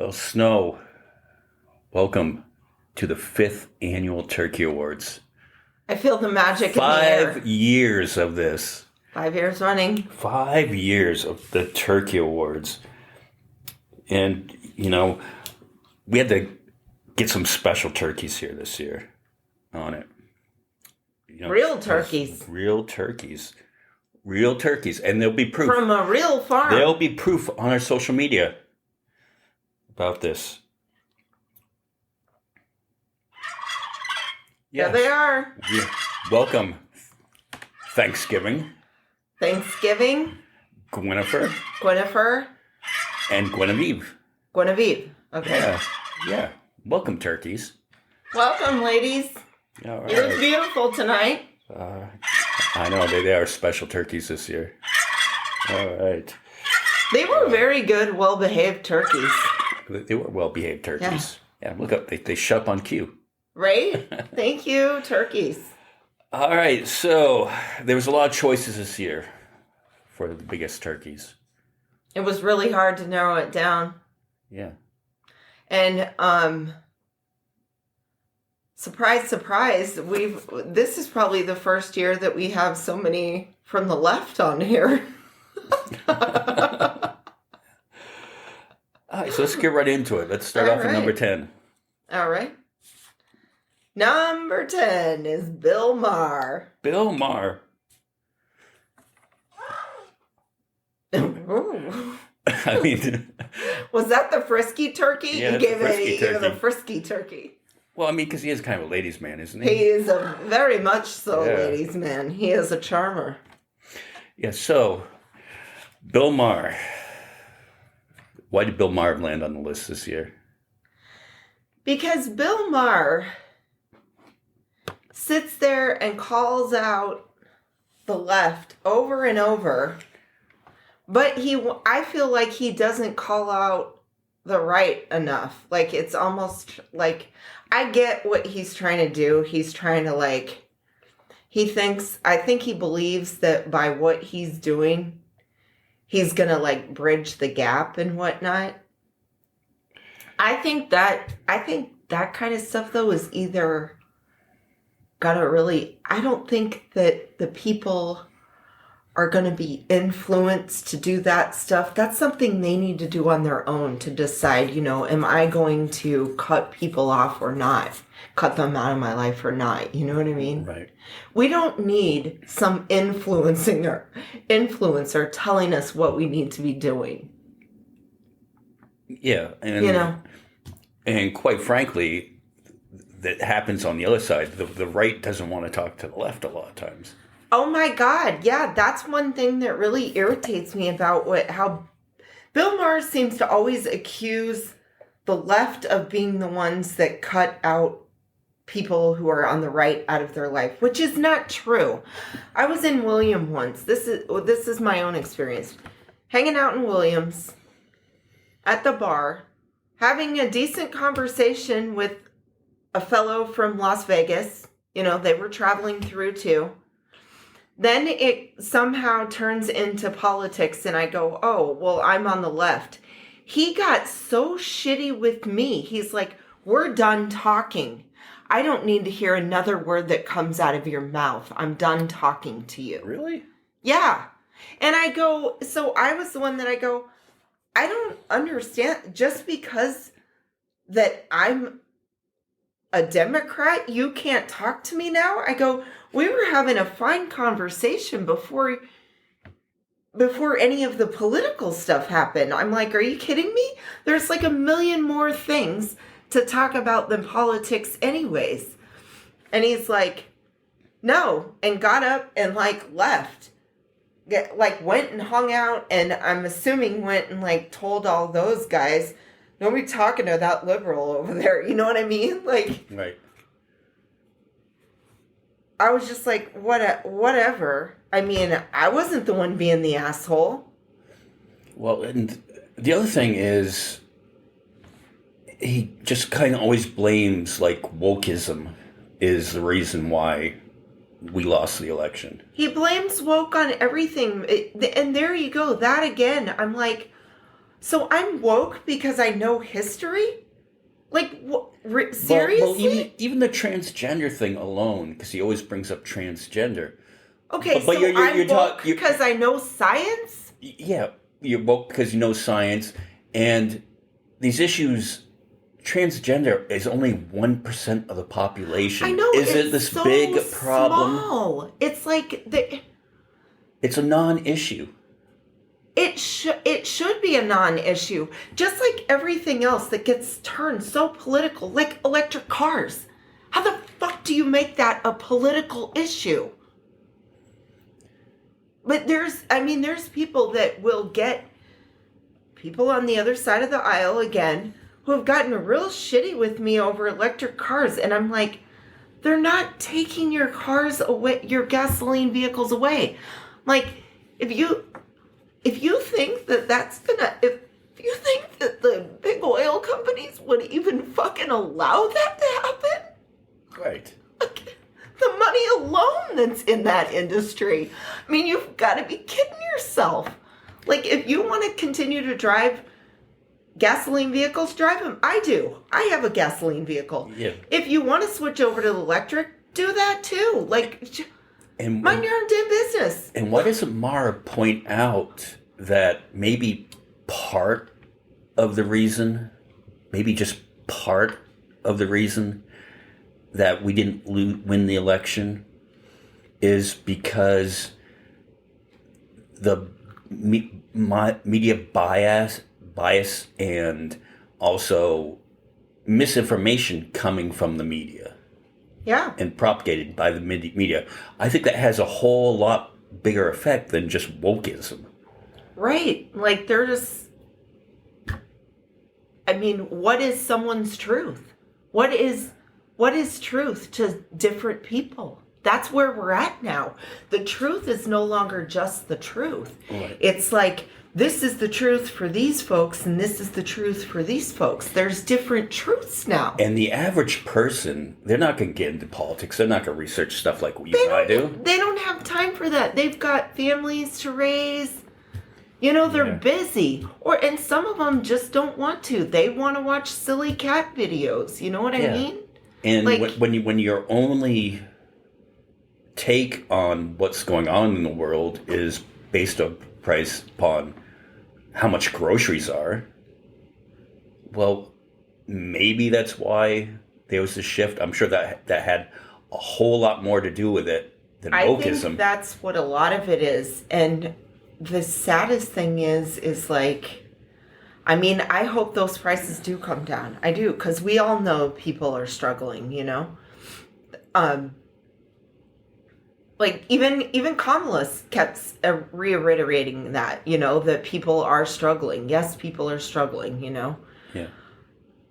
Well, Snow, welcome to the fifth annual Turkey Awards. I feel the magic in the air. 5 years of this. 5 years running. 5 years of the Turkey Awards. And, we had to get some special turkeys here this year on it. Real turkeys. Real turkeys. Real turkeys. And there'll be proof. From a real farm. There'll be proof on our social media about this. Yeah, they are. Yeah. Welcome, Thanksgiving. Thanksgiving. Gwynnifer. And Guinevere. Okay. Yeah. Welcome, turkeys. Welcome, ladies. All right. You look beautiful tonight. I know, they are special turkeys this year. All right. They were very good, well-behaved turkeys. They were well-behaved turkeys. Yeah, look up. They shut up on cue. Right? Thank you, turkeys. All right, so there was a lot of choices this year for the biggest turkeys. It was really hard to narrow it down. Yeah. And surprise, surprise, this is probably the first year that we have so many from the left on here. All right, so let's get right into it. Let's start off at number 10. All right. Number 10 is Bill Maher. Bill Maher. I mean... Was that the frisky turkey? Yeah, You gave it a frisky turkey. Well, I mean, because he is kind of a ladies' man, isn't he? He is a very much so ladies' man. He is a charmer. Yeah, so, Bill Maher. Why did Bill Maher land on the list this year? Because Bill Maher sits there and calls out the left over and over, but I feel like he doesn't call out the right enough. Like, it's almost like, I get what he's trying to do. He's trying to I think he believes that by what he's doing, he's going to bridge the gap and whatnot. I think that kind of stuff though is either I don't think that the people are going to be influenced to do that stuff. That's something they need to do on their own to decide, am I going to cut people off or not? Cut them out of my life or not? You know what I mean? Right. We don't need some influencer telling us what we need to be doing. Yeah. And, and quite frankly, that happens on the other side. The right doesn't want to talk to the left a lot of times. Oh my God. Yeah, that's one thing that really irritates me about how Bill Maher seems to always accuse the left of being the ones that cut out people who are on the right out of their life, which is not true. I was in William once. This is my own experience. Hanging out in Williams at the bar, having a decent conversation with a fellow from Las Vegas. They were traveling through too. Then it somehow turns into politics and I go, oh, well, I'm on the left. He got so shitty with me. He's like, we're done talking. I don't need to hear another word that comes out of your mouth. I'm done talking to you. Really? Yeah. And I go, so I was the one that I go, I don't understand. Just because that I'm a Democrat, you can't talk to me now? I go, we were having a fine conversation before any of the political stuff happened. I'm like, are you kidding me? There's a million more things to talk about than politics anyways. And he's like, no, and got up and left. Went and hung out, and I'm assuming went and told all those guys, don't be talking to that liberal over there. You know what I mean? Right. I was just like, whatever. I mean, I wasn't the one being the asshole. Well, and the other thing is, he just kind of always blames wokeism is the reason why we lost the election. He blames woke on everything. And there you go. That again, I'm like, So I'm woke because I know history? Like, Well, seriously? even the transgender thing alone, because he always brings up transgender. Okay, But so I'm woke you're because I know science? yeah, you're woke because you know science, and these issues. Transgender is only 1% of the I population. know, Is it it's this so big problem? small. It's like, It's a non-issue. it should be a non-issue. Just like everything else that gets turned so political, like electric cars. How the fuck do you make that a political issue? But there's people that will get people on the other side of the aisle again who have gotten real shitty with me over electric cars. And I'm like, they're not taking your cars away, your gasoline vehicles away. Like, if you think that that's gonna, if you think that the big oil companies would even fucking allow that to happen, Right. like, the money alone that's in that industry. I mean, you've got to be kidding yourself. Like, if you want to continue to drive gasoline vehicles, drive them. I do. I have a gasoline vehicle. Yeah. If you want to switch over to electric, do that too. Like, mind your own damn business. And why doesn't Mara point out that maybe part of the reason, maybe just part of the reason that we didn't win the election is because the media bias and also misinformation coming from the media. Yeah. And propagated by the media. I think that has a whole lot bigger effect than just wokeism. Right. Like, they're just, I mean, what is someone's truth? What is truth to different people? That's where we're at now. The truth is no longer just the truth. Right. It's like, this is the truth for these folks, and this is the truth for these folks. There's different truths now. And the average person, they're not going to get into politics. They're not going to research stuff like you and I do. They don't have time for that. They've got families to raise. You know, they're busy. And some of them just don't want to. They want to watch silly cat videos. You know what I mean? And like, when your only take on what's going on in the world is based upon how much groceries are, well, maybe that's why there was a shift. I'm sure that had a whole lot more to do with it than wokeism. I think that's what a lot of it is. And the saddest thing is like, I mean, I hope those prices do come down. I do, because we all know people are struggling, you know? Like, even Kamala kept reiterating that, you know, that people are struggling. Yes, people are struggling, you know? Yeah.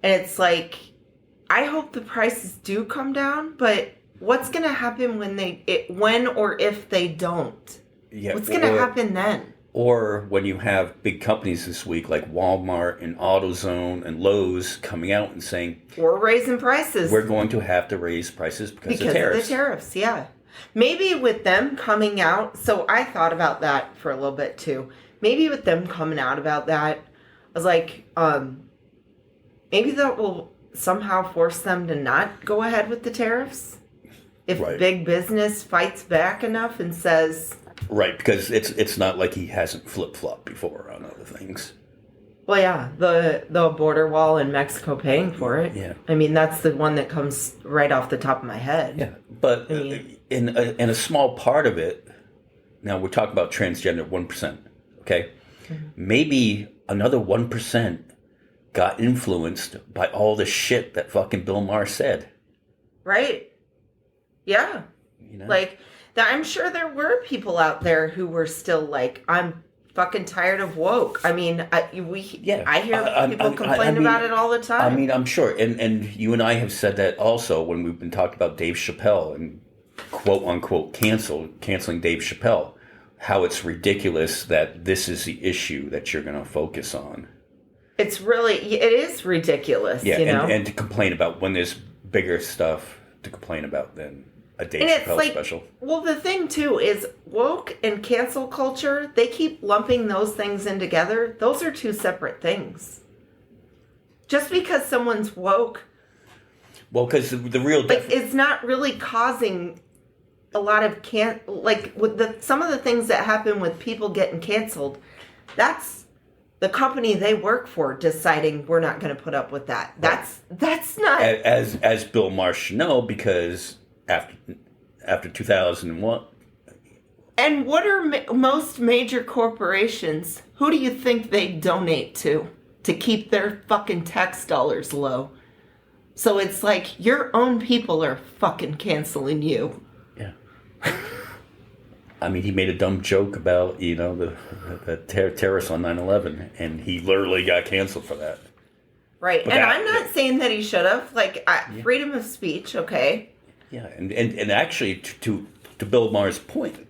And it's like, I hope the prices do come down, but what's going to happen when or if they don't? Yeah. What's going to happen then? Or when you have big companies this week like Walmart and AutoZone and Lowe's coming out and saying, we're raising prices. We're going to have to raise prices because of tariffs. Of the tariffs, yeah. Maybe with them coming out, so I thought about that for a little bit too. Maybe with them coming out about that, I was like, maybe that will somehow force them to not go ahead with the tariffs. If big business fights back enough and says... Right, because it's not like he hasn't flip-flopped before on other things. Well, yeah, the border wall in Mexico paying for it. Yeah. I mean, that's the one that comes right off the top of my head. Yeah, but in a small part of it, now we're talking about transgender 1%, okay? Mm-hmm. Maybe another 1% got influenced by all the shit that fucking Bill Maher said. Right. Yeah. You know? Like, I'm sure there were people out there who were still like, I'm fucking tired of woke. I mean, I hear people complain about it all the time. I mean, I'm sure. And you and I have said that also when we've been talking about Dave Chappelle and quote unquote canceling Dave Chappelle, how it's ridiculous that this is the issue that you're going to focus on. It is ridiculous, yeah, you know? And to complain about when there's bigger stuff to complain about than a Dave And it's Chappelle like, special. well, the thing too is woke and cancel culture, they keep lumping those things in together. Those are two separate things. Just because someone's woke, Well, because the real like, it's not really causing a lot of like with some of the things that happen with people getting canceled. That's the company they work for deciding we're not going to put up with that. That's not as Bill Maher should know, because after 2001. And what are most major corporations? Who do you think they donate to keep their fucking tax dollars low? So it's like your own people are fucking canceling you. Yeah. I mean, he made a dumb joke about, the terrorists on 9/11, and he literally got canceled for that. Right. But I'm not saying that he should have. Like, freedom of speech, okay. Yeah, and actually, to Bill Maher's point,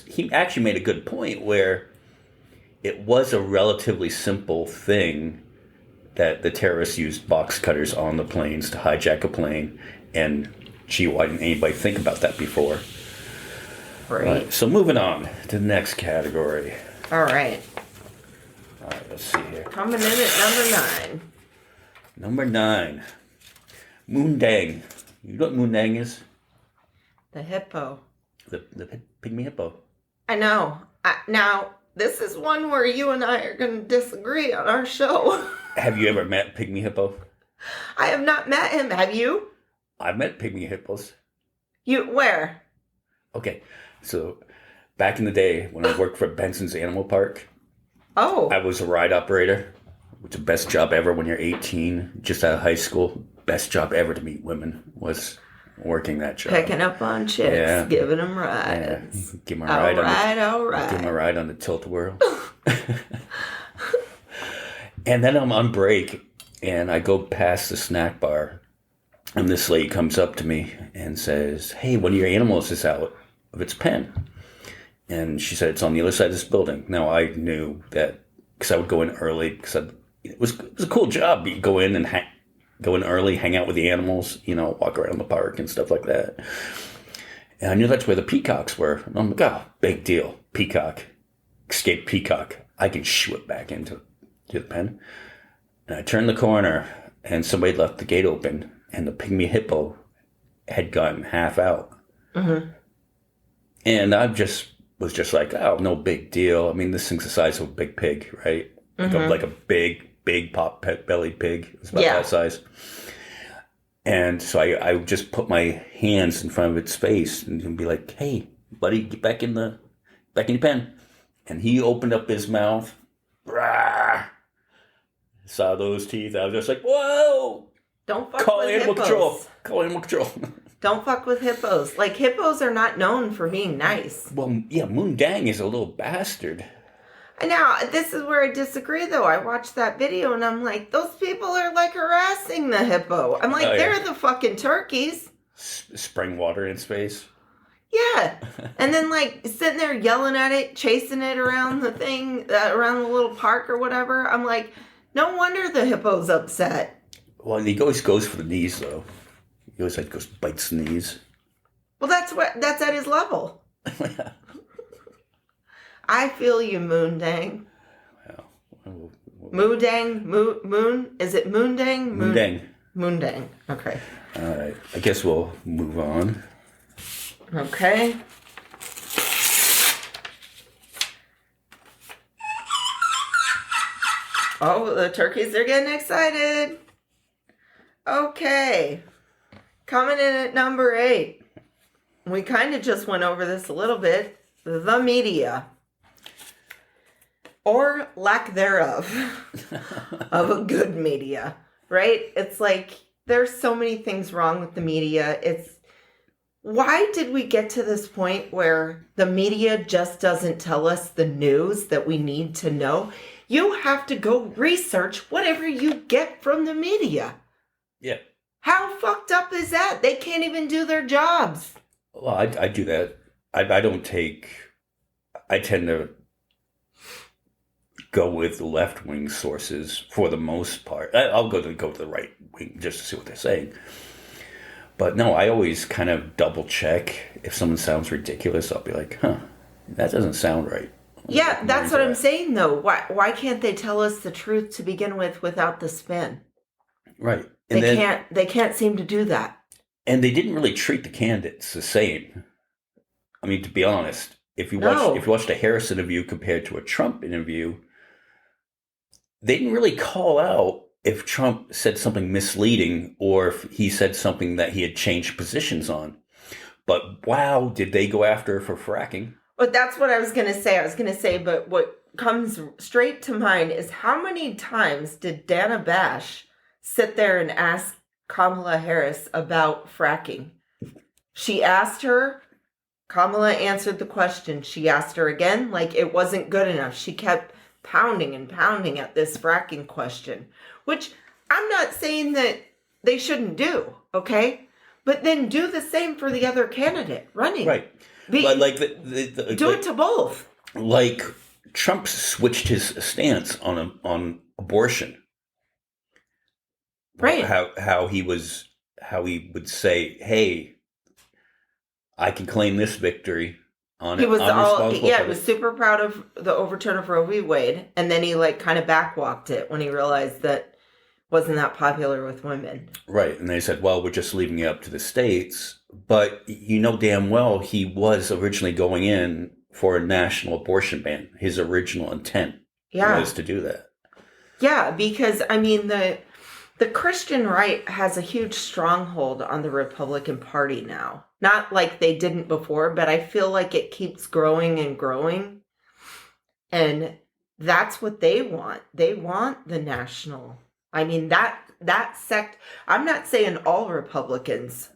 he actually made a good point where it was a relatively simple thing that the terrorists used box cutters on the planes to hijack a plane, and gee, why didn't anybody think about that before? Right. So moving on to the next category. All right. All right, let's see here. Coming in at number 9. Number 9. Moondang. You know what Moondang is? The hippo. The pygmy hippo. I know. Now, this is one where you and I are going to disagree on our show. Have you ever met pygmy hippo? I have not met him. Have you? I've met pygmy hippos. Where? Okay, so back in the day when I worked for Benson's Animal Park, Oh. I was a ride operator. It's the best job ever when you're 18, just out of high school. Best job ever to meet women was working that job. Picking up on chicks, Yeah. giving them rides. Yeah. Give them a ride all right. Give them a ride on the tilt-a-whirl. And then I'm on break, and I go past the snack bar, and this lady comes up to me and says, "Hey, one of your animals is out of its pen." And she said, "It's on the other side of this building." Now, I knew that because I would go in early, because it was a cool job. You go in and go in early, hang out with the animals, walk around the park and stuff like that. And I knew that's where the peacocks were. And I'm like, oh, big deal. Peacock. Escape peacock. I can shoo it back into the pen. And I turned the corner, and somebody left the gate open, and the pygmy hippo had gotten half out. Mm-hmm. And I was just like, oh, no big deal. I mean, this thing's the size of a big pig, right? Mm-hmm. Like a big pot-bellied pig. It's about that size. And so I just put my hands in front of its face and be like, "Hey, buddy, get back in your pen." And he opened up his mouth. Rah! Saw those teeth. I was just like, "Whoa! Don't fuck Call with animal hippos. control. Call animal control." Don't fuck with hippos. Like, hippos are not known for being nice. Well, yeah, Moondang is a little bastard. Now, this is where I disagree, though. I watched that video, and I'm like, those people are, like, harassing the hippo. I'm like, they're the fucking turkeys. Spraying water in space. Yeah. And then, like, sitting there yelling at it, chasing it around the thing, around the little park or whatever. I'm like, no wonder the hippo's upset. Well, he always goes for the knees, though. He always goes bites the knees. Well, that's at his level. I feel you, Moondang. Well, Moondang? Moon? Is it Moondang? Moondang. Moondang. Okay. All right. I guess we'll move on. Okay. Oh, the turkeys are getting excited. Okay. Coming in at number 8. We kind of just went over this a little bit. The media. Or lack thereof of a good media, right? It's like there's so many things wrong with the media. Why did we get to this point where the media just doesn't tell us the news that we need to know? You have to go research whatever you get from the media. Yeah. How fucked up is that? They can't even do their jobs. Well, I do that. I tend to go with left-wing sources for the most part. I'll go to the right wing just to see what they're saying. But no, I always kind of double check if someone sounds ridiculous. I'll be like, huh, that doesn't sound right. Yeah, that's what I'm saying, though. Why can't they tell us the truth to begin with without the spin? Right. And They can't seem to do that. And they didn't really treat the candidates the same. I mean, to be honest, if you watched a Harris interview compared to a Trump interview, they didn't really call out if Trump said something misleading or if he said something that he had changed positions on. But wow, did they go after her for fracking? But that's what I was going to say. But what comes straight to mind is how many times did Dana Bash sit there and ask Kamala Harris about fracking? She asked her, Kamala answered the question. She asked her again, like it wasn't good enough. She kept pounding and pounding at this fracking question, which I'm not saying that they shouldn't do, okay? But then do the same for the other candidate running. Right. But like do it to both. Like Trump switched his stance on abortion. Right. How he would say, "Hey, I can claim this victory on it." He was was super proud of the overturn of Roe v. Wade, and then he like kind of backwalked it when he realized that wasn't that popular with women. Right, and they said, "Well, we're just leaving it up to the states." But you know damn well he was originally going in for a national abortion ban. His original intent was to do that. Yeah, because I mean the Christian right has a huge stronghold on the Republican Party now. Not like they didn't before, but I feel like it keeps growing and growing. And that's what they want. They want the national. I mean, that sect, I'm not saying all Republicans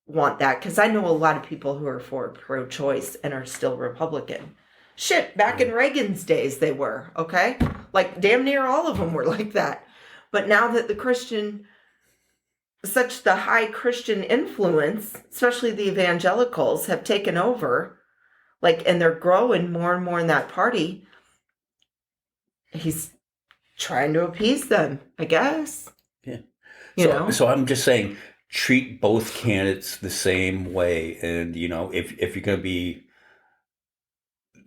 want that, because I know a lot of people who are for pro-choice and are still Republican. Shit, back in Reagan's days they were, okay? Like damn near all of them were like that. But now that the high Christian influence, especially the evangelicals, have taken over, like, and they're growing more and more in that party, he's trying to appease them, I guess. Yeah. So I'm just saying, treat both candidates the same way. And, if you're going to be,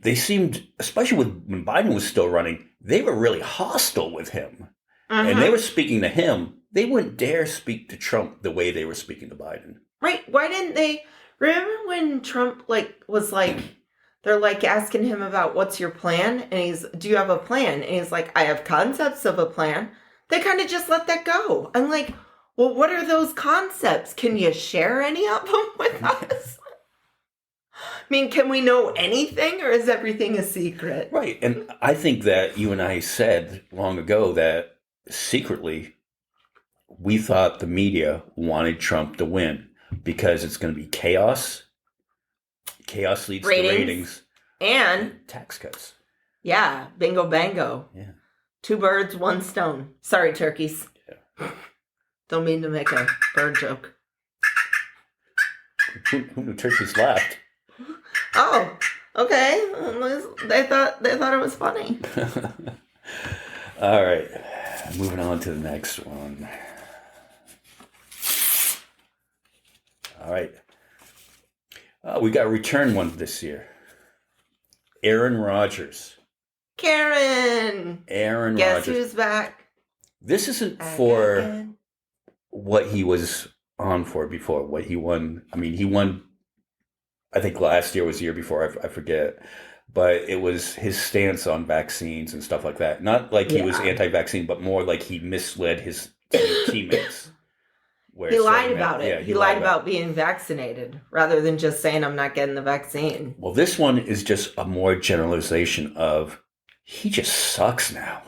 they seemed, especially when Biden was still running, they were really hostile with him. And they were speaking to him. They wouldn't dare speak to Trump the way they were speaking to Biden. Right. Why didn't they? Remember when Trump they're like asking him about what's your plan? And do you have a plan? And he's like, I have concepts of a plan. They kind of just let that go. I'm like, well, what are those concepts? Can you share any of them with us? I mean, can we know anything, or is everything a secret? Right. And I think that you and I said long ago that secretly we thought the media wanted Trump to win because it's going to be chaos. Chaos leads to ratings. And tax cuts. Yeah. Bingo bango. Yeah. 2 birds, 1 stone. Sorry, turkeys. Yeah. Don't mean to make a bird joke. Who knew turkeys laughed? Oh, okay. They thought it was funny. All right. Moving on to the next one. All right. We got a return one this year. Aaron Rodgers. Aaron Rodgers. Guess who's back? This isn't for what he was on for before, what he won. I mean, he won, I think last year was the year before, I forget. But it was his stance on vaccines and stuff like that. Not like he was anti-vaccine, but more like he misled his teammates. He lied about it. Yeah, he lied about being vaccinated rather than just saying, I'm not getting the vaccine. Well, this one is just a more generalization of he just sucks now.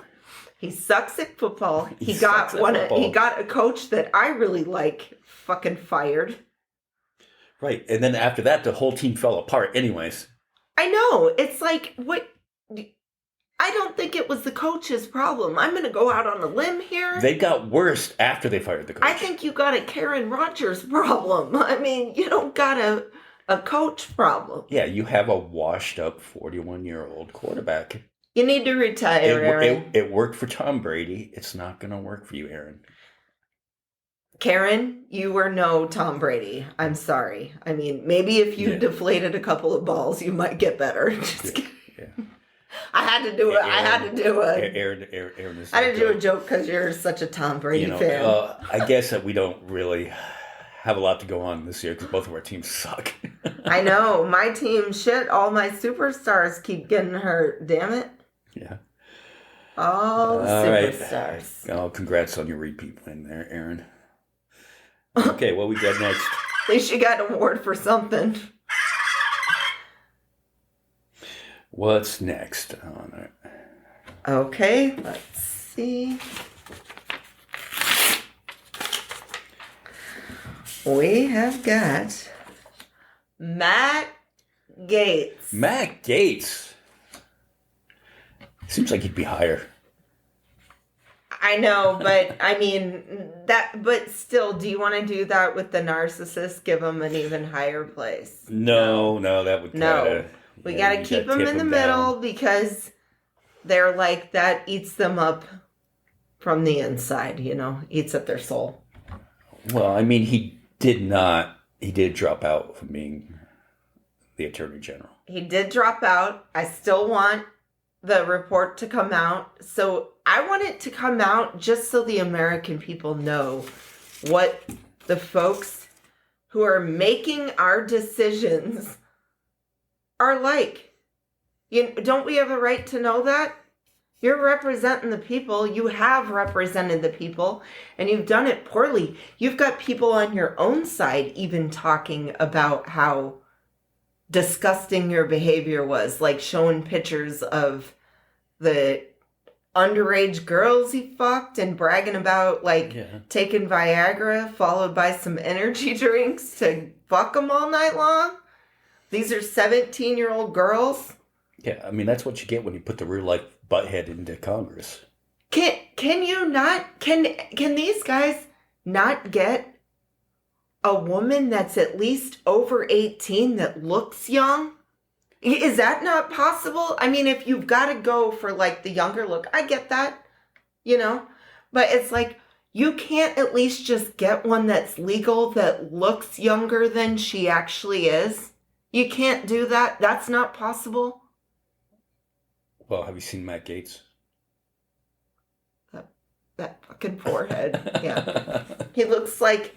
He sucks at football. He got a coach that I really like fucking fired. Right. And then after that, the whole team fell apart anyways. I know. It's like, what? I don't think it was the coach's problem. I'm going to go out on a limb here. They got worse after they fired the coach. I think you got a Aaron Rodgers problem. I mean, you don't got a coach problem. Yeah, you have a washed up 41-year-old quarterback. You need to retire, Aaron. It worked for Tom Brady. It's not going to work for you, Aaron. Karen, you were no Tom Brady. I'm sorry. I mean, maybe if you deflated a couple of balls, you might get better. Just kidding. Yeah. I had to do it. I had to do it. Aaron is I had to do a joke because you're such a Tom Brady fan. I guess that we don't really have a lot to go on this year because both of our teams suck. I know. My team, shit, all my superstars keep getting hurt. Damn it. Yeah. All superstars. Right. Oh, congrats on your repeat win there, Aaron. Okay, what we got next? At least you got an award for something. What's next on it? Okay, let's see. We have got Matt Gaetz. Matt Gaetz. Seems like he'd be higher. I know, but I mean but still, do you want to do that with the narcissist? Give them an even higher place? No, that would kinda, we got to keep them in the middle because they're like that eats them up from the inside, eats at their soul. Well, I mean, he did drop out from being the Attorney General. He did drop out. I still want the report to come out. So I want it to come out just so the American people know what the folks who are making our decisions are like. Don't we have a right to know that? You're representing the people. You have represented the people, and you've done it poorly. You've got people on your own side even talking about how disgusting your behavior was, like showing pictures of the underage girls he fucked and bragging about taking Viagra followed by some energy drinks to fuck them all night long. These are 17-year-old girls. Yeah, I mean, that's what you get when you put the real life butthead into Congress. Can you not, can these guys not get a woman that's at least over 18 that looks young? Is that not possible? I mean, if you've got to go for the younger look, I get that, but it's like, you can't at least just get one that's legal that looks younger than she actually is. You can't do that. That's not possible. Well, have you seen Matt Gaetz? That fucking forehead. Yeah. He looks like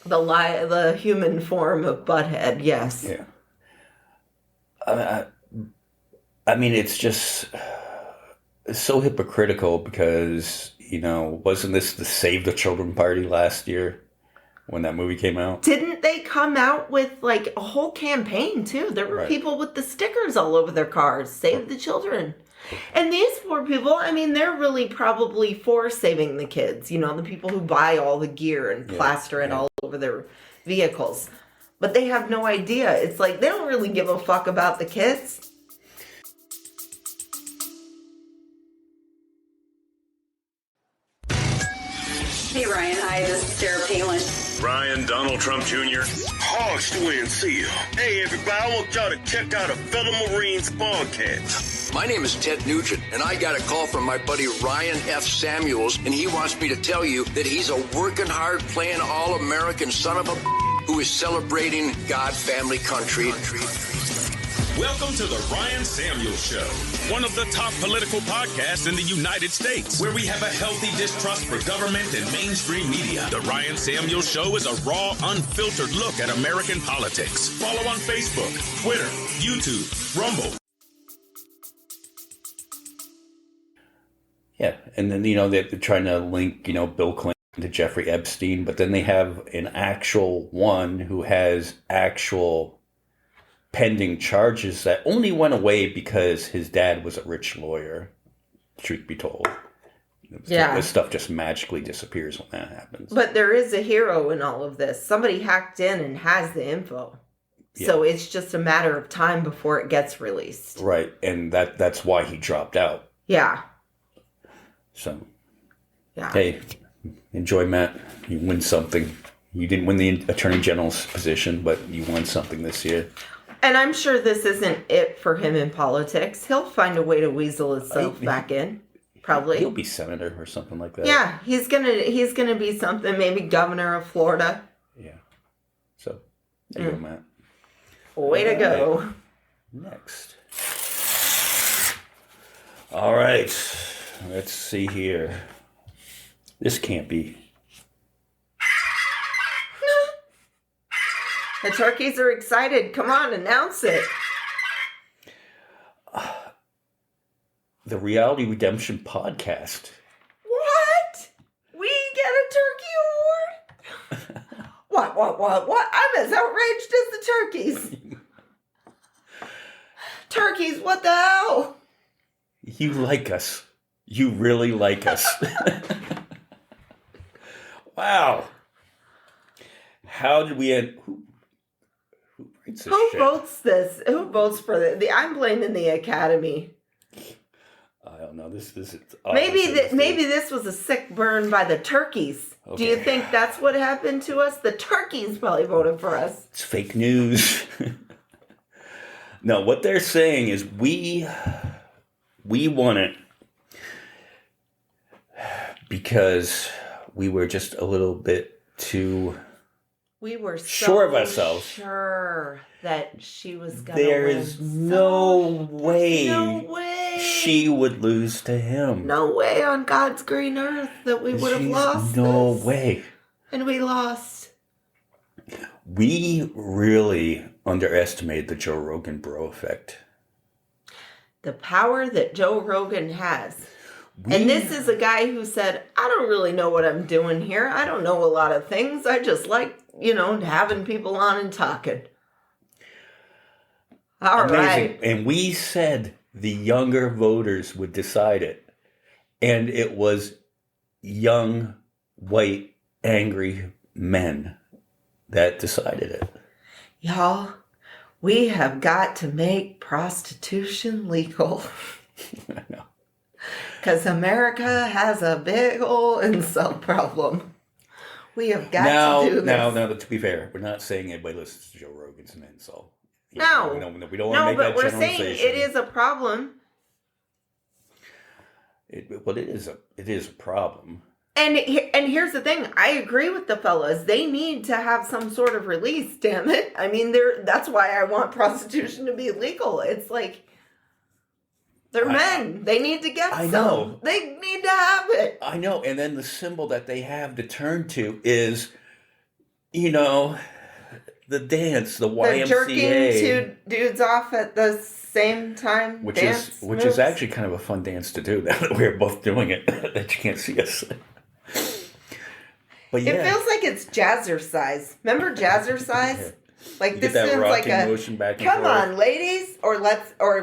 the human form of butthead. Yes. Yeah. I mean, it's so hypocritical because, wasn't this the Save the Children party last year when that movie came out? Didn't they come out with a whole campaign too? There were people with the stickers all over their cars, Save the Children. And these poor people, I mean, they're really probably for saving the kids, the people who buy all the gear and plaster it all over their vehicles. But they have no idea. It's like they don't really give a fuck about the kids. Hey, Ryan. Hi, this is Sarah Palin. Ryan, Donald Trump Jr. Hogs to NC. Hey, everybody, I want y'all to check out a fellow Marines podcast. My name is Ted Nugent, and I got a call from my buddy Ryan F. Samuels, and he wants me to tell you that he's a working hard, playing all-American son of a who is celebrating God, family, country. Welcome to the Ryan Samuels Show, one of the top political podcasts in the United States, where we have a healthy distrust for government and mainstream media. The Ryan Samuels Show is a raw, unfiltered look at American politics. Follow on Facebook, Twitter, YouTube, Rumble. Yeah, and then, they're trying to link, Bill Clinton to Jeffrey Epstein, but then they have an actual one who has actual pending charges that only went away because his dad was a rich lawyer, truth be told. Yeah. This stuff just magically disappears when that happens. But there is a hero in all of this. Somebody hacked in and has the info. Yeah. So it's just a matter of time before it gets released. Right, and that's why he dropped out. Yeah. So, yeah. Hey, enjoy, Matt. You win something. You didn't win the Attorney General's position, but you won something this year. And I'm sure this isn't it for him in politics. He'll find a way to weasel himself back in. Probably. He'll be senator or something like that. Yeah, he's gonna be something, maybe governor of Florida. Yeah. So, there you go, Matt. Way to go. Next. All right. Let's see here. This can't be. The turkeys are excited. Come on, announce it. The Reality Redemption Podcast. What? We get a turkey award? What? I'm as outraged as the turkeys. Turkeys, what the hell? You like us. You really like us. Wow. How did we end? Who writes this shit? Votes this? Who votes for the I'm blaming the Academy. I don't know. This is Maybe this was a sick burn by the turkeys. Okay. Do you think that's what happened to us? The turkeys probably voted for us. It's fake news. No, what they're saying is we won it because we were just a little bit too We were so sure of ourselves. Sure that she was going to There win. is no way she she would lose to him. No way on God's green earth that we would have lost. No this. way. And we lost. We really underestimated the Joe Rogan bro effect. The power that Joe Rogan has. And this is a guy who said, I don't really know what I'm doing here. I don't know a lot of things. I just like, having people on and talking. All amazing. right. And we said the younger voters would decide it. And it was young, white, angry men that decided it. Y'all, we have got to make prostitution legal. I know. Because America has a big old incel problem. We have got to do this. Now, to be fair, we're not saying anybody listens to Joe Rogan's an insult. No. We don't want to make that we're generalization. saying it is a problem. It is a problem. And here's the thing. I agree with the fellas. They need to have some sort of release, damn it. I mean, that's why I want prostitution to be legal. It's like, they're men. They need to get some. Know. They need to have it. I know. And then the symbol that they have to turn to is, the dance, the YMCA. They're jerking two dudes off at the same time. Which is actually kind of a fun dance to do now that we're both doing it, that you can't see us. But yeah. It feels like it's jazzercise. Remember jazzercise? Like You this get that sounds like rocking a motion back and come forth. on, ladies, or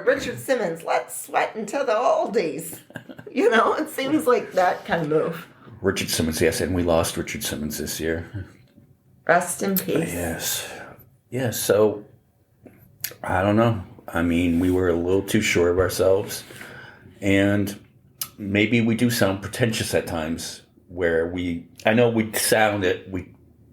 Richard Simmons, let's sweat into the oldies. It seems like that kind of move. Richard Simmons, yes, and we lost Richard Simmons this year. Rest in peace. Yes. Yeah, so I don't know. I mean, we were a little too sure of ourselves. And maybe we do sound pretentious at times where I know we sound it,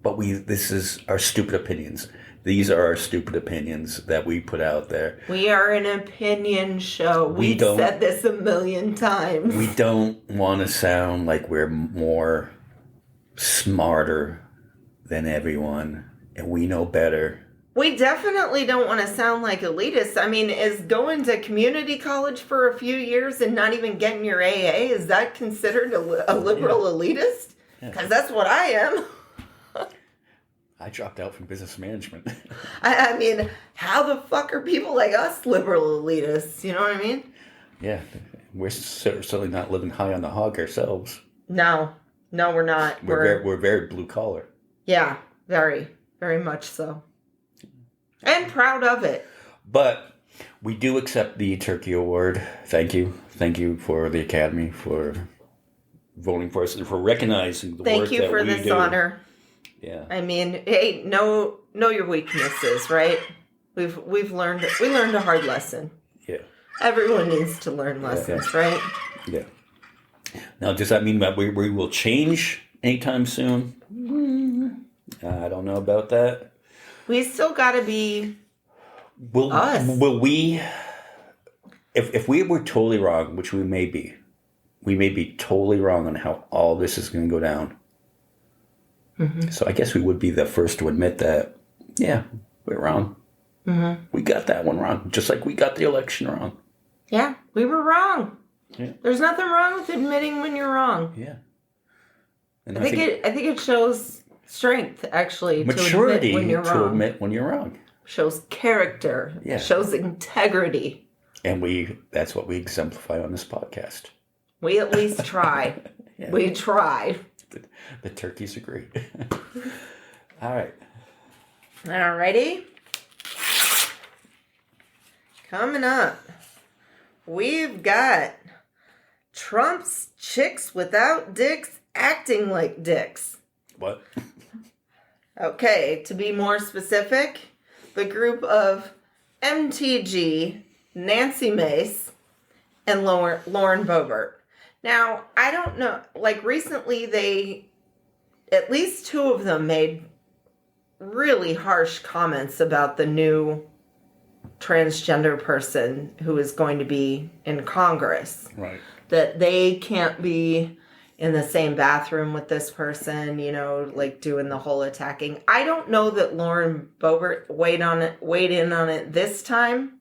but this is our stupid opinions. These are our stupid opinions that we put out there. We are an opinion show. We've said this a million times. We don't want to sound like we're more smarter than everyone, and we know better. We definitely don't want to sound like elitists. I mean, is going to community college for a few years and not even getting your AA, is that considered a liberal elitist? Because that's what I am. I dropped out from business management. I mean, how the fuck are people like us liberal elitists? You know what I mean? Yeah, we're certainly not living high on the hog ourselves. No, we're not. We're very blue collar. Yeah, very, very much so. And proud of it. But we do accept the Turkey Award. Thank you for the Academy for voting for us and for recognizing the work that we do. Thank you for this honor. Yeah. I mean, hey, know your weaknesses, right? We learned a hard lesson. Yeah. Everyone needs to learn lessons, right? Yeah. Now, does that mean that we will change anytime soon? I don't know about that. We still got to be us. Will we? If we were totally wrong, which we may be, we may be totally wrong on how all this is going to go down. Mm-hmm. So I guess we would be the first to admit that, yeah, we're wrong. Mm-hmm. We got that one wrong, just like we got the election wrong. Yeah, we were wrong. Yeah. There's nothing wrong with admitting when you're wrong. Yeah. And I think it shows strength, actually, maturity to admit when you're wrong. Admit when you're wrong. Shows character. Yeah. Shows integrity. And that's what we exemplify on this podcast. We at least try. Yeah. We try. The turkeys agree. All right. Alrighty. Coming up, we've got Trump's chicks without dicks acting like dicks. What? Okay, to be more specific, the group of MTG, Nancy Mace, and Lauren Boebert. Now, I don't know, like recently at least two of them made really harsh comments about the new transgender person who is going to be in Congress. Right. That they can't be in the same bathroom with this person, like doing the whole attacking. I don't know that Lauren Boebert weighed in on it this time.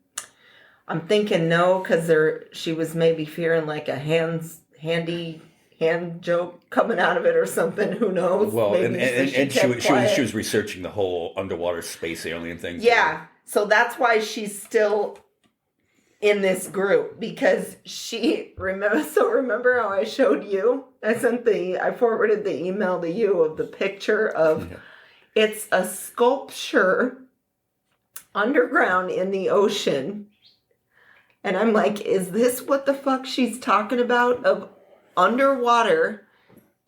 I'm thinking no, because she was maybe fearing like a handy hand joke coming out of it or something. Who knows? Well, maybe and she was researching the whole underwater space alien thing. Yeah, so that's why she's still in this group, because remember how I showed you? I forwarded the email to you of the picture of it's a sculpture underground in the ocean. And I'm like, is this what the fuck she's talking about of underwater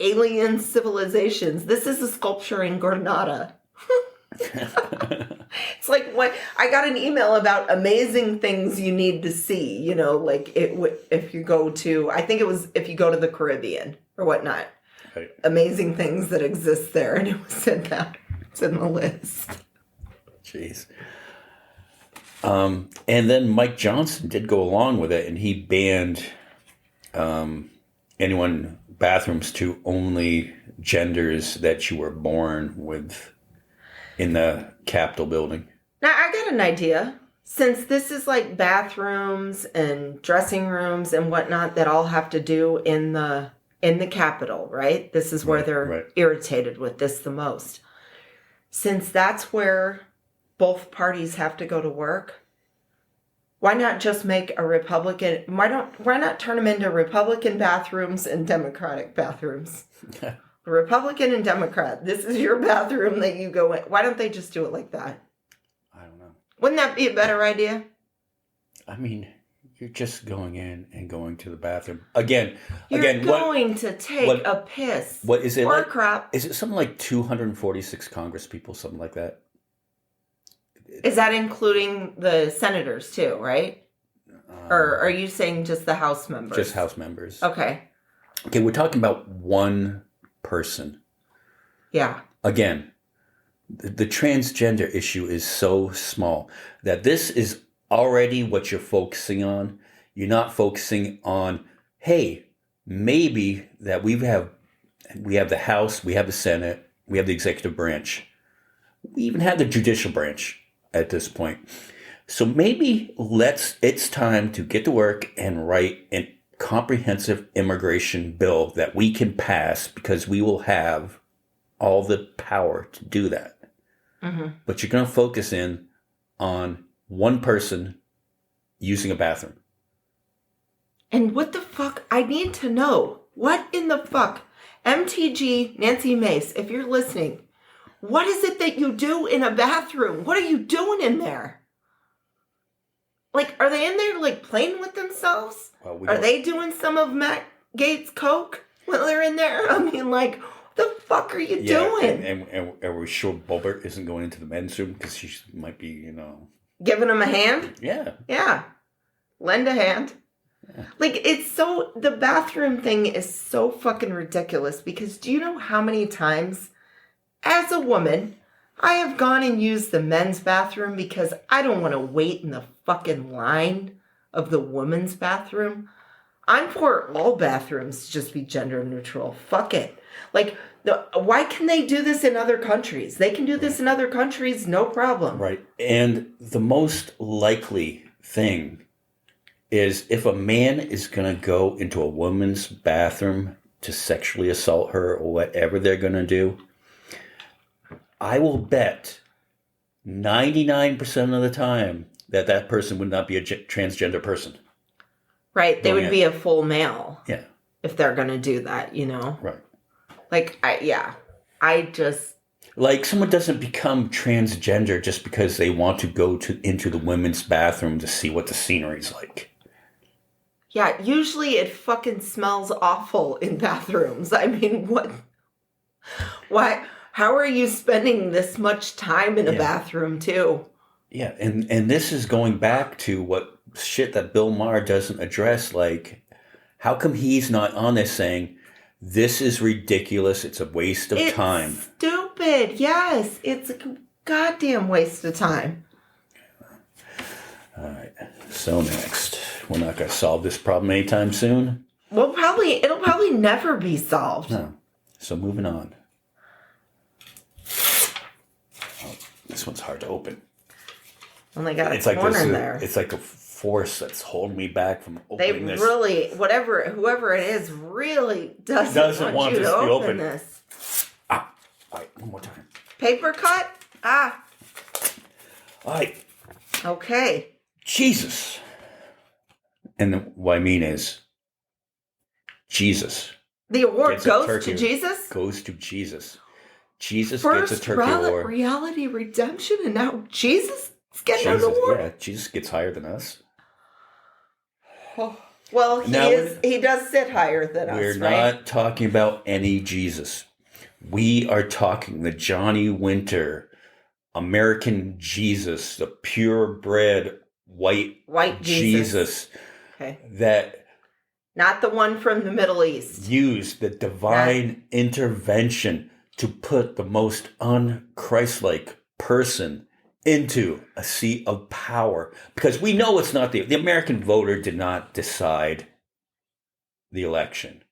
alien civilizations? This is a sculpture in Granada. It's like when I got an email about amazing things you need to see, like if you go to, I think it was if you go to the Caribbean or whatnot, right. Amazing things that exist there. And it said that it's in the list. Jeez. And then Mike Johnson did go along with it, and he banned bathrooms to only genders that you were born with in the Capitol building. Now, I got an idea. Since this is like bathrooms and dressing rooms and whatnot that all have to do in the Capitol, right? This is where they're irritated with this the most. Since that's where both parties have to go to work, why not just make a Republican? Why not turn them into Republican bathrooms and Democratic bathrooms? Republican and Democrat. This is your bathroom that you go in. Why don't they just do it like that? I don't know. Wouldn't that be a better idea? I mean, you're just going in and going to the bathroom again. You're going to take a piss. What is it? Or crap. Is it something like 246 Congress people, something like that? Is that including the senators too, right? Or are you saying just the House members? Just House members. Okay. Okay, we're talking about one person. Yeah. Again, the transgender issue is so small that this is already what you're focusing on. You're not focusing on, hey, maybe that we have the House, we have the Senate, we have the executive branch. We even have the judicial branch at this point. So maybe it's time to get to work and write an comprehensive immigration bill that we can pass, because we will have all the power to do that. Mm-hmm. But you're going to focus in on one person using a bathroom. And what the fuck? I need to know. What in the fuck? MTG, Nancy Mace, if you're listening, what is it that you do in a bathroom? What are you doing in there? Like, are they in there, like, playing with themselves? Well, are they doing some of Matt Gates' coke when they're in there? I mean, like, what the fuck are you doing? And are we sure Boebert isn't going into the men's room? Because she might be, Giving him a hand? Yeah. Yeah. Lend a hand. Yeah. Like, the bathroom thing is so fucking ridiculous, because do you know how many times, as a woman, I have gone and used the men's bathroom because I don't want to wait in the fucking line of the women's bathroom. I'm for all bathrooms to just be gender neutral. Fuck it. Like, why can they do this in other countries? They can do this in other countries, no problem. Right. And the most likely thing is if a man is going to go into a woman's bathroom to sexually assault her or whatever they're going to do, I will bet 99% of the time that person would not be a transgender person. Right. They Going would in. be a full male Yeah. if they're going to do that, you know? Right. Like, I just... Like, someone doesn't become transgender just because they want to go into the women's bathroom to see what the scenery's like. Yeah, usually it fucking smells awful in bathrooms. I mean, what? Why? How are you spending this much time in a bathroom, too? Yeah, and this is going back to what shit that Bill Maher doesn't address. Like, how come he's not on this saying, this is ridiculous, it's a waste of time? Stupid, yes. It's a goddamn waste of time. All right, so next. We're not going to solve this problem anytime soon. Well, it'll probably never be solved. No. So moving on. Oh, this one's hard to open. Only got a It's like corner this. there. It's like a force that's holding me back from They opening this. really, whoever it is, really doesn't want you this to to be open open. this. All right, one more time. Paper cut? All right, Okay. Jesus. And what I mean is, Jesus The award gets a goes turkey- to Jesus? Goes to Jesus. Jesus First gets a turkey award. reality redemption, and now Jesus is getting an Jesus, award? yeah, Jesus gets higher than us. Well, Now he does sit higher than We're us, right? not talking about any Jesus. We are talking the Johnny Winter, American Jesus, the purebred white Jesus Okay. that Not the one from the Middle East. used the divine intervention to put the most unchristlike person into a seat of power. Because we know it's not the American voter did not decide the election.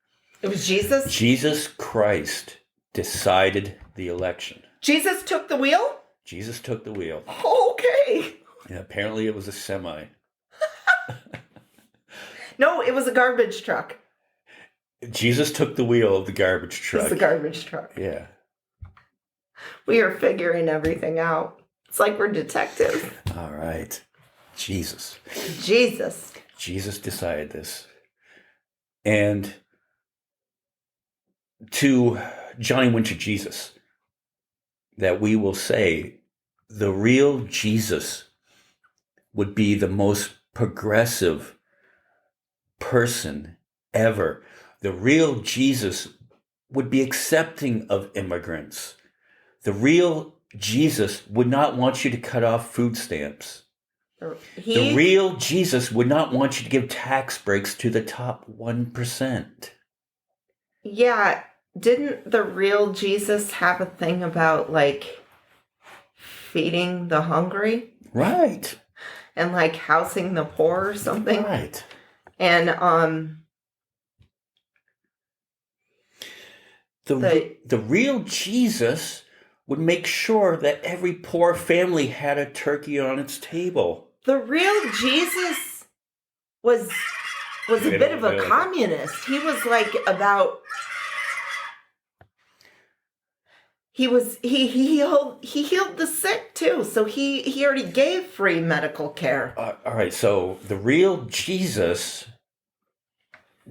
It was Jesus? Jesus Christ decided the election. Jesus took the wheel? Jesus took the wheel. Okay. And apparently it was a semi. No, it was a garbage truck. Jesus took the wheel of the garbage It truck. was a garbage truck. Yeah. We are figuring everything out. It's like we're detectives. All right. Jesus. Jesus. Jesus decided this. And to Johnny Winter Jesus, that we will say the real Jesus would be the most progressive person ever. The real Jesus would be accepting of immigrants. The real Jesus would not want you to cut off food stamps. The real Jesus would not want you to give tax breaks to the top 1%. Yeah, didn't the real Jesus have a thing about, like, feeding the hungry? Right. And, like, housing the poor or something? Right. And, The real Jesus would make sure that every poor family had a turkey on its table. the real Jesus was a bit of a communist. He was like about he healed the sick too. So he already gave free medical care. All right, so the real Jesus,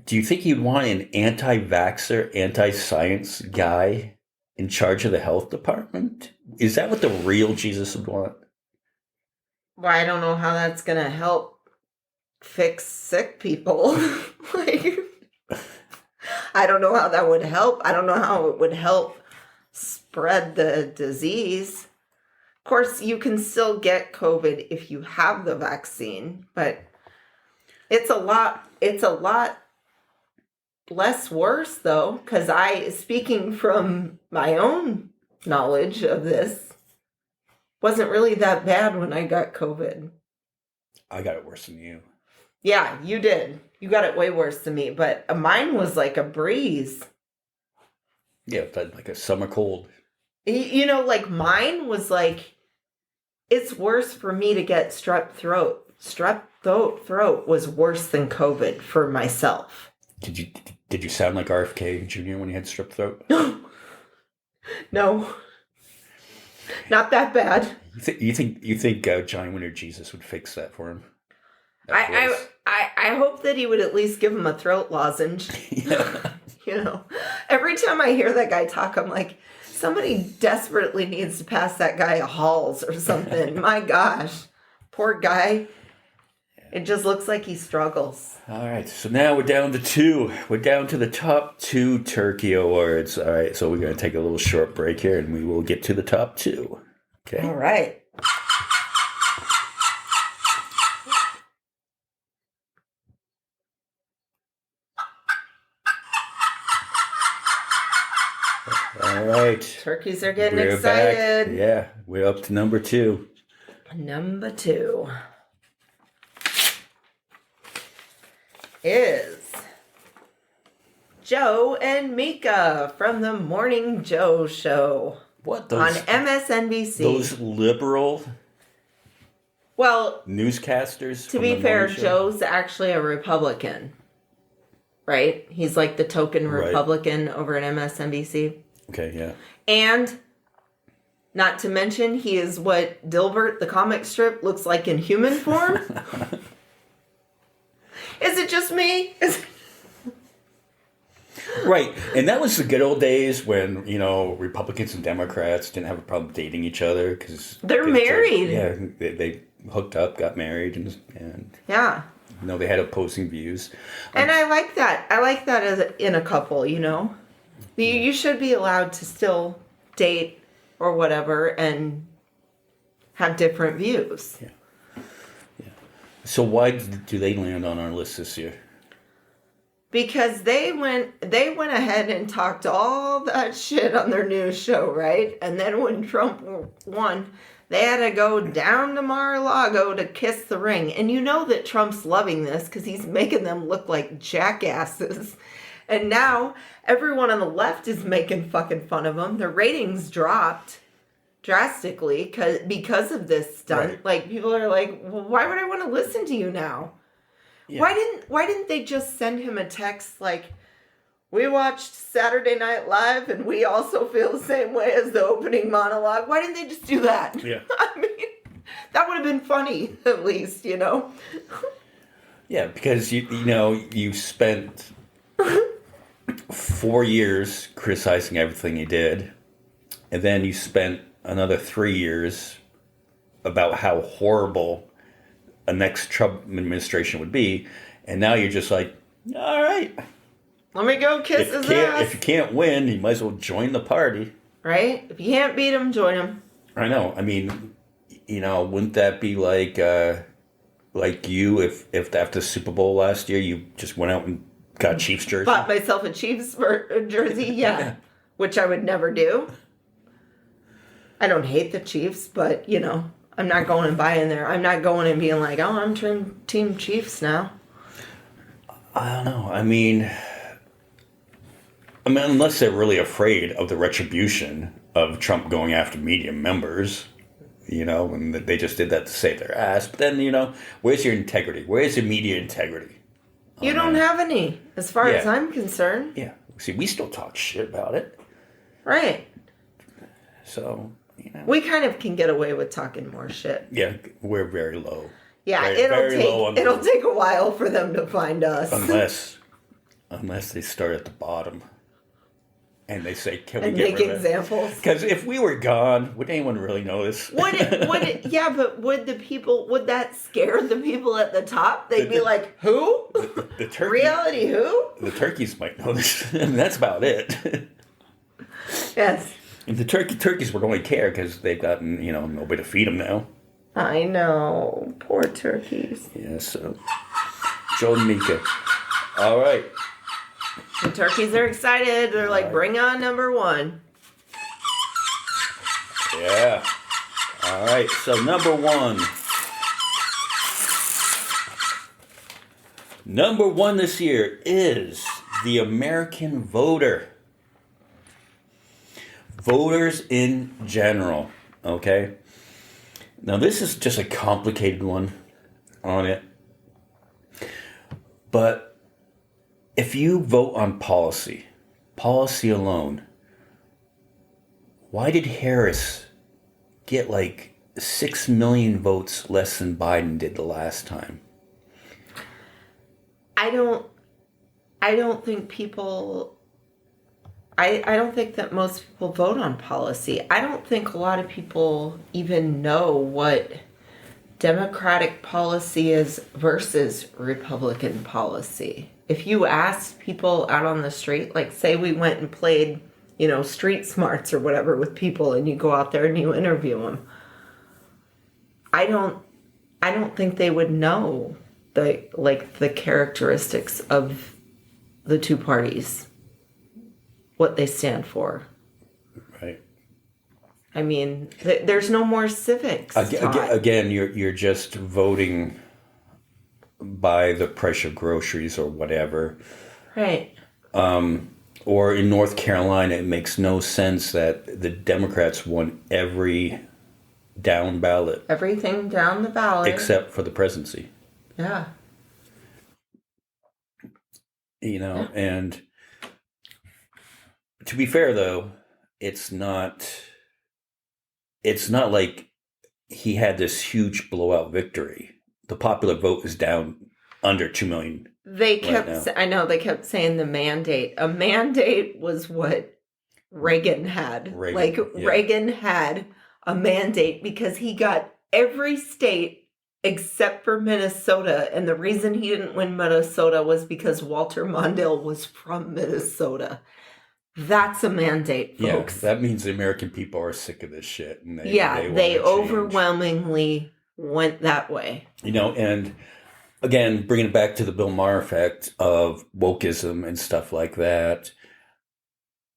do you think you'd want an anti-vaxxer, anti-science guy in charge of the health department? Is that what the real Jesus would want? Well, I don't know how that's gonna help fix sick people. Like, I don't know how that would help. I don't know how it would help spread the disease. Of course, you can still get COVID if you have the vaccine, but it's a lot less worse though, because speaking from my own knowledge of this, wasn't really that bad when I got COVID. I got it worse than you. Yeah, you did. You got it way worse than me, but mine was like a breeze. Yeah, but like a summer cold. You know, like mine was like, it's worse for me to get strep throat. Strep throat was worse than COVID for myself. Did you sound like RFK Jr. when you had strep throat? No, not that bad. You think Johnny Winter Jesus would fix that for him? I hope that he would at least give him a throat lozenge. Yeah. You know, every time I hear that guy talk, I'm like, somebody desperately needs to pass that guy a Halls or something. My gosh, poor guy. It just looks like he struggles. All right, so now we're down to 2. We're down to the top 2 turkey awards. All right, so we're going to take a little short break here, and we will get to the top 2. Okay. All right. All right. Turkeys are getting We're excited. back. Yeah, we're up to number 2. Number 2 is Joe and Mika from the Morning Joe Show. What on those MSNBC. those liberal Well, newscasters? to from be the fair, morning show? Joe's actually a Republican, right? He's like the token Right. Republican over at MSNBC. Okay, yeah. And not to mention, he is what Dilbert, the comic strip, looks like in human form. Is it just me? Right, and that was the good old days when, Republicans and Democrats didn't have a problem dating each other because They're married. Yeah, they hooked up, got married, and Yeah. they had opposing views. And I like that. I like that as in a couple, You should be allowed to still date or whatever and have different views. Yeah. So why do they land on our list this year? Because they went ahead and talked all that shit on their news show, right? And then when Trump won, they had to go down to Mar-a-Lago to kiss the ring. And you know that Trump's loving this because he's making them look like jackasses. And now everyone on the left is making fucking fun of him. Their ratings dropped drastically because of this stunt. Right. Like, people are like, well, why would I want to listen to you now? Yeah. Why didn't they just send him a text like, we watched Saturday Night Live and we also feel the same way as the opening monologue? Why didn't they just do that? Yeah. I mean, that would have been funny, at least, Yeah, because you spent 4 years criticizing everything he did, and then you spent another 3 years about how horrible a next Trump administration would be, and now you're just like, all right, Let me go kiss his ass. if you can't win, you might as well join the party. Right? If you can't beat him, join him. I know. I mean, wouldn't that be like you if after the Super Bowl last year you just went out and got a Chiefs jersey? Bought myself a Chiefs jersey, yeah. Which I would never do. I don't hate the Chiefs, but, I'm not going and buying there. I'm not going and being like, oh, I'm Team Chiefs now. I don't know. I mean, unless they're really afraid of the retribution of Trump going after media members, and they just did that to save their ass. But then, where's your integrity? Where's your media integrity? You don't have any, as far as I'm concerned. Yeah. See, we still talk shit about it. Right. So, We kind of can get away with talking more shit. Yeah, we're very low. Yeah, Very low on it'll take a while for them to find us. Unless they start at the bottom. And they say, can we and get make rid of it? examples. Because if we were gone, would anyone really notice? Would that scare the people at the top? They'd be like, who? The turkey, Reality who? The turkeys might notice. And that's about it. Yes. And the turkeys would only care because they've gotten, nobody to feed them now. I know. Poor turkeys. Yeah, so. Joe and Mika. All right. The turkeys are excited. They're like, bring on number 1. Yeah. All right. So number 1. Number one this year is the American voter. Voters in general, okay? Now, this is just a complicated one on it. But if you vote on policy alone, why did Harris get like 6 million votes less than Biden did the last time? I don't think I don't think that most people vote on policy. I don't think a lot of people even know what Democratic policy is versus Republican policy. If you asked people out on the street, like say we went and played, street smarts or whatever with people, and you go out there and you interview them, I don't think they would know the characteristics of the two parties, what they stand for. Right. I mean, there's no more civics. Again, you're just voting by the price of groceries or whatever. Right. Or in North Carolina, it makes no sense that the Democrats won every down ballot. Everything down the ballot. Except for the presidency. Yeah. And to be fair, though, it's not like he had this huge blowout victory. The popular vote is down under 2 million. They kept saying the mandate. A mandate was what Reagan had. Reagan had a mandate because he got every state except for Minnesota. And the reason he didn't win Minnesota was because Walter Mondale was from Minnesota. That's a mandate, folks. Yeah, that means the American people are sick of this shit. And they overwhelmingly went that way. And again, bringing it back to the Bill Maher effect of wokeism and stuff like that.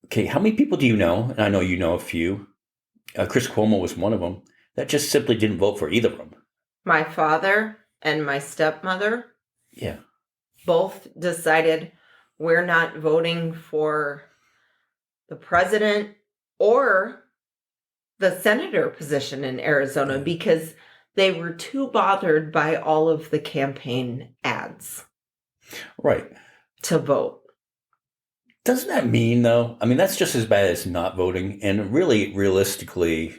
Okay, how many people do you know? And I know you know a few. Chris Cuomo was one of them. That just simply didn't vote for either of them. My father and my stepmother. Yeah. Both decided we're not voting for the president or the senator position in Arizona because they were too bothered by all of the campaign ads. Right. To vote. Doesn't that mean, though? I mean, that's just as bad as not voting. And really, realistically,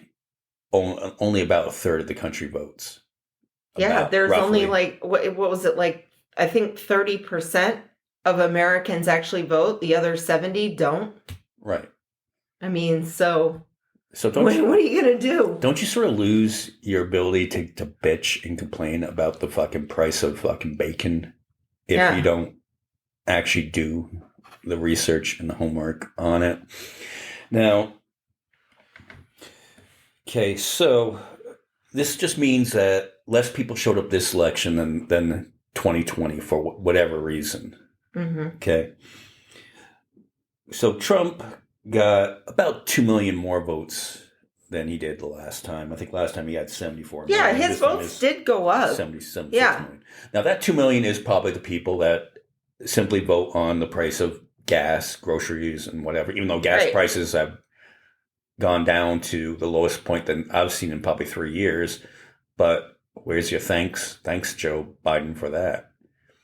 only about a third of the country votes. Yeah, there's roughly. only what was it I think 30% of Americans actually vote. The other 70 don't. Right. I mean, so don't what are you going to do? Don't you sort of lose your ability to bitch and complain about the fucking price of fucking bacon if you don't actually do the research and the homework on it? Now, okay, so this just means that less people showed up this election than 2020 for whatever reason. Mm-hmm. Okay. So Trump got about 2 million more votes than he did the last time. I think last time he had 74 million. Yeah, his votes did go up. 76 million. Now that 2 million is probably the people that simply vote on the price of gas, groceries, and whatever, even though gas prices have gone down to the lowest point that I've seen in probably 3 years. But where's your thanks? Thanks, Joe Biden, for that.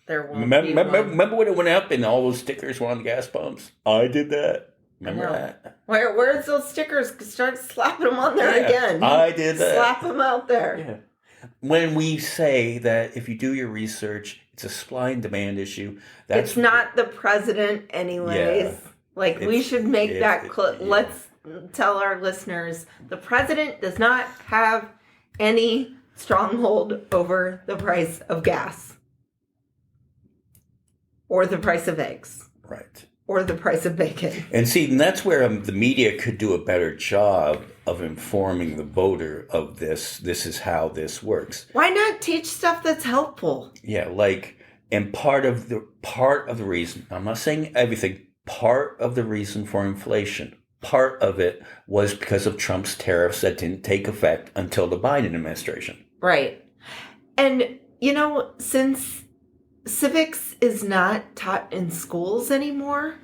Remember when it went up and all those stickers were on the gas pumps? I did that. Remember that? Where's those stickers? Start slapping them on there again. I did that. Slap them out there. Yeah. When we say that if you do your research, it's a supply and demand issue. It's not the president anyways. Yeah, we should make that clear. Yeah. Let's tell our listeners, the president does not have any stronghold over the price of gas. Or the price of eggs. Right. Or the price of bacon. And see, and that's where the media could do a better job of informing the voter of this. This is how this works. Why not teach stuff that's helpful? Yeah, and part of the reason, I'm not saying everything, part of the reason for inflation, part of it was because of Trump's tariffs that didn't take effect until the Biden administration. Right. And, since civics is not taught in schools anymore,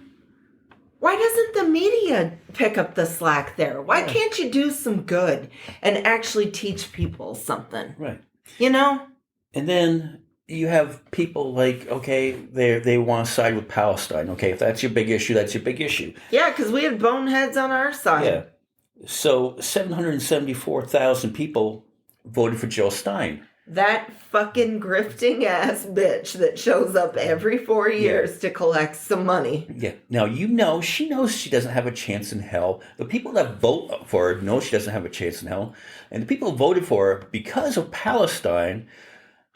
why doesn't the media pick up the slack there? Why can't you do some good and actually teach people something? Right. You know? And then you have people like, okay, they want to side with Palestine. Okay, if that's your big issue, that's your big issue. Yeah, because we had boneheads on our side. Yeah. So 774,000 people voted for Jill Stein. That fucking grifting ass bitch that shows up every 4 years to collect some money. Yeah. Now, she knows she doesn't have a chance in hell. The people that vote for her know she doesn't have a chance in hell. And the people who voted for her because of Palestine,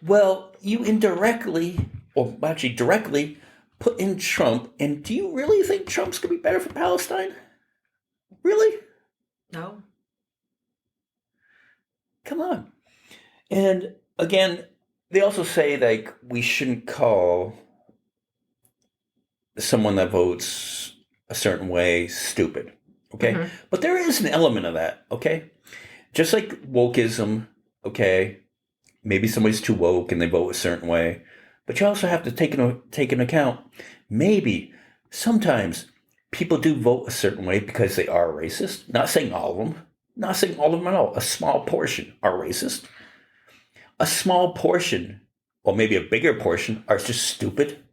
well, you indirectly, or actually directly, put in Trump. And do you really think Trump's going to be better for Palestine? Really? No. Come on. And again, they also say like we shouldn't call someone that votes a certain way stupid. Okay? Mm-hmm. But there is an element of that, okay? Just like wokeism, okay? Maybe somebody's too woke and they vote a certain way. But you also have to take into account maybe sometimes people do vote a certain way because they are racist. Not saying all of them. Not saying all of them at all. A small portion are racist. A small portion, or maybe a bigger portion, are just stupid.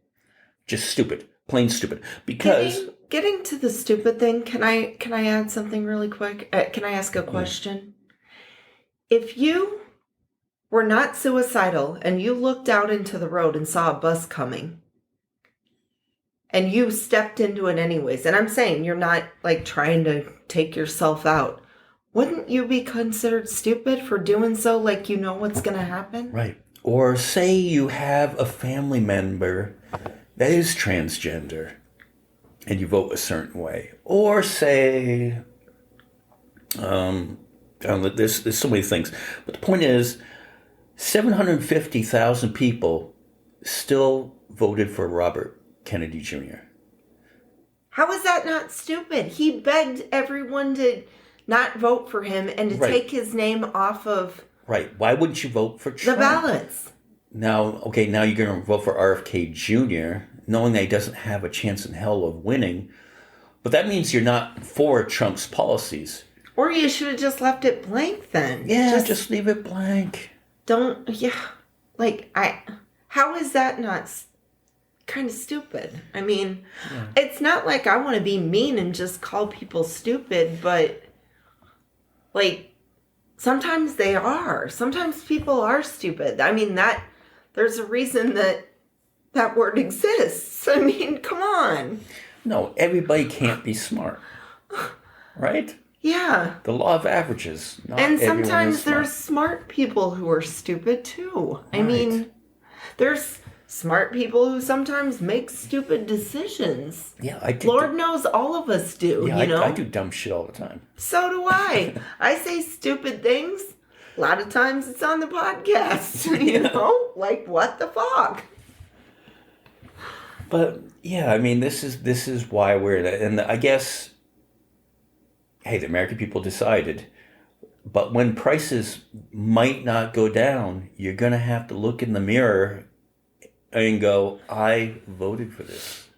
Just stupid. Plain stupid. Because Getting to the stupid thing, can I add something really quick? Can I ask a question? If you were not suicidal and you looked out into the road and saw a bus coming and you stepped into it anyways, and I'm saying you're not like trying to take yourself out, wouldn't you be considered stupid for doing so like you know what's going to happen? right. Or say you have a family member that is transgender and you vote a certain way. Or say, there's so many things. But the point is, 750,000 people still voted for Robert Kennedy Jr. How is that not stupid? He begged everyone to not vote for him and to take his name off of Right. Why wouldn't you vote for Trump? the ballots. Now you're going to vote for RFK Jr., knowing that he doesn't have a chance in hell of winning. But that means you're not for Trump's policies. Or you should have just left it blank then. Yeah, just leave it blank. How is that not kind of stupid? I mean, it's not like I want to be mean and just call people stupid, but like sometimes they are. Sometimes people are stupid. I mean, there's a reason that word exists. I mean, come on. No, everybody can't be smart. Right? Yeah. The law of averages. Not And everyone sometimes is smart. there's smart people who are stupid too. I mean, there's smart people who sometimes make stupid decisions. Yeah, I do. Lord knows all of us do, Yeah, you know? I do dumb shit all the time. So do I. I say stupid things. A lot of times it's on the podcast, you know? Like, what the fuck? But yeah, I mean, this is why we're in it. And I guess, hey, the American people decided. But when prices might not go down, you're going to have to look in the mirror and go, I voted for this.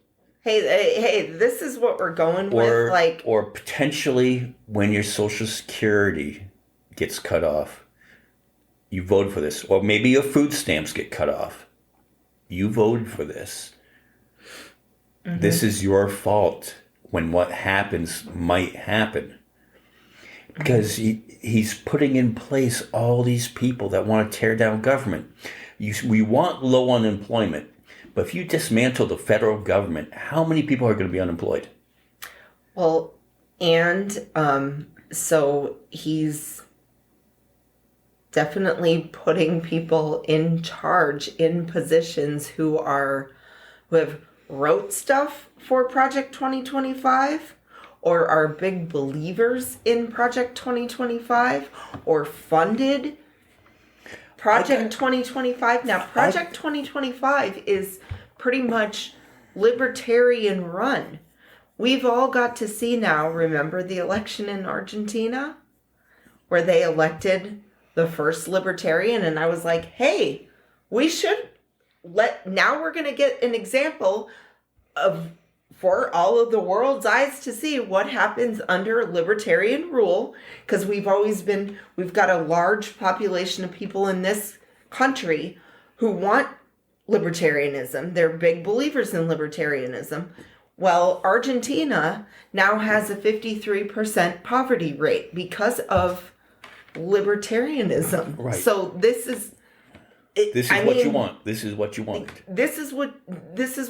Hey, this is what we're going with. Like, or potentially when your Social Security gets cut off, you voted for this. Or maybe your food stamps get cut off. You voted for this. Mm-hmm. This is your fault when what happens might happen. Because he's putting in place all these people that want to tear down government. We want low unemployment. But if you dismantle the federal government, how many people are going to be unemployed? Well, and so he's definitely putting people in charge in positions who have wrote stuff for Project 2025 or are big believers in Project 2025 or funded Project 2025. Now, Project 2025 is pretty much libertarian run. We've all got to see now, remember the election in Argentina where they elected the first libertarian, and I was like, hey, we should now we're going to get an example of, for all of the world's eyes to see, what happens under libertarian rule, because we've got a large population of people in this country who want libertarianism. They're big believers in libertarianism. Well, Argentina now has a 53% poverty rate because of libertarianism. Right. So this is what you want. This is what you want. This is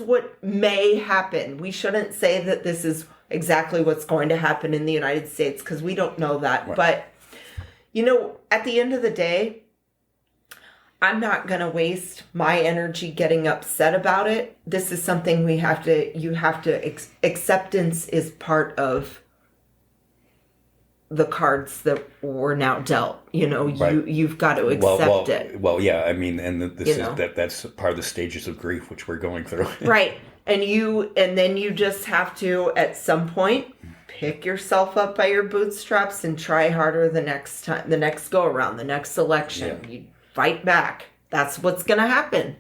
what may happen. We shouldn't say that this is exactly what's going to happen in the United States, because we don't know that. Right. But at the end of the day, I'm not going to waste my energy getting upset about it. This is something acceptance is part of the cards that we're now dealt. Right. You've got to accept it. Well, yeah, I mean, and that's part of the stages of grief which we're going through. Right. And then you just have to, at some point, pick yourself up by your bootstraps and try harder the next time, the next go around, the next election. Yeah. You fight back. That's what's going to happen,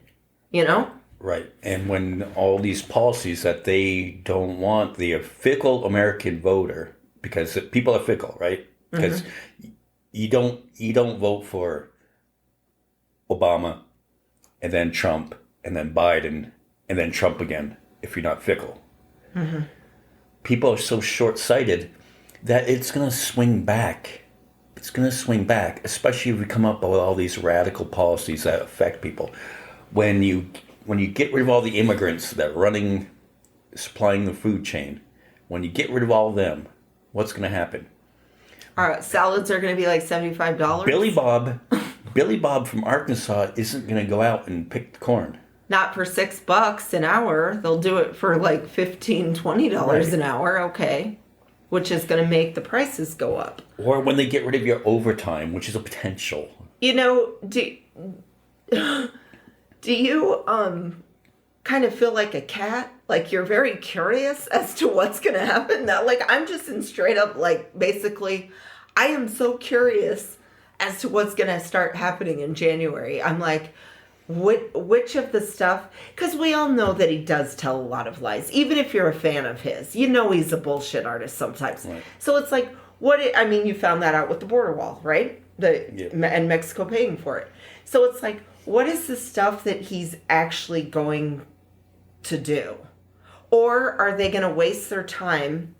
Right. And when all these policies that they don't want the fickle American voter, because people are fickle, right? Because you don't vote for Obama and then Trump and then Biden and then Trump again if you're not fickle. Mm-hmm. People are so short-sighted that it's going to swing back. It's going to swing back, especially if we come up with all these radical policies that affect people. When you get rid of all the immigrants that are supplying the food chain, when you get rid of all of them, what's going to happen? Salads are going to be like $75. Billy Bob from Arkansas isn't going to go out and pick the corn. Not for $6 an hour. They'll do it for like $15, $20 an hour. Okay. Which is going to make the prices go up. Or when they get rid of your overtime, which is a potential. Do you kind of feel like a cat? Like you're very curious as to what's going to happen? Now, like I'm just in straight up, like basically, I am so curious as to what's going to start happening in January. I'm like, which of the stuff, because we all know that he does tell a lot of lies, even if you're a fan of his, he's a bullshit artist sometimes. Right. So it's like, you found that out with the border wall, right? And Mexico paying for it. So it's like, what is the stuff that he's actually going to do? Or are they going to waste their time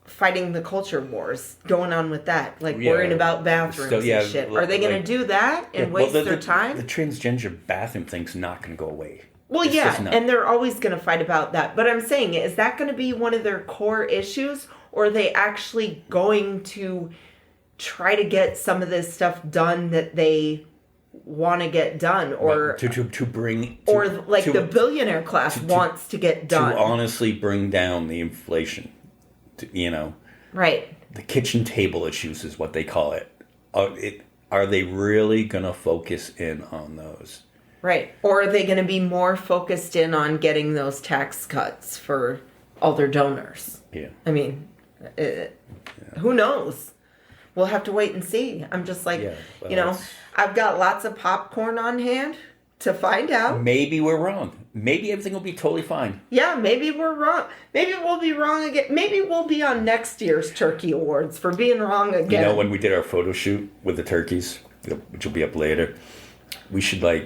fighting the culture wars, going on with that, like worrying about bathrooms and shit? Are they going to do that and waste their time? The transgender bathroom thing's not going to go away. Well, and they're always going to fight about that. But I'm saying, is that going to be one of their core issues, or are they actually going to try to get some of this stuff done that they want to get done, or the billionaire class wants to get done, to honestly bring down the inflation? Right. The kitchen table issues is what they call it. Are they really going to focus in on those? Right. Or are they going to be more focused in on getting those tax cuts for all their donors? Yeah. I mean, who knows? We'll have to wait and see. I'm just like, I've got lots of popcorn on hand to find out. Maybe we're wrong. Maybe everything will be totally fine. Yeah, maybe we're wrong. Maybe we'll be wrong again. Maybe we'll be on next year's Turkey Awards for being wrong again. When we did our photo shoot with the turkeys, which will be up later, we should do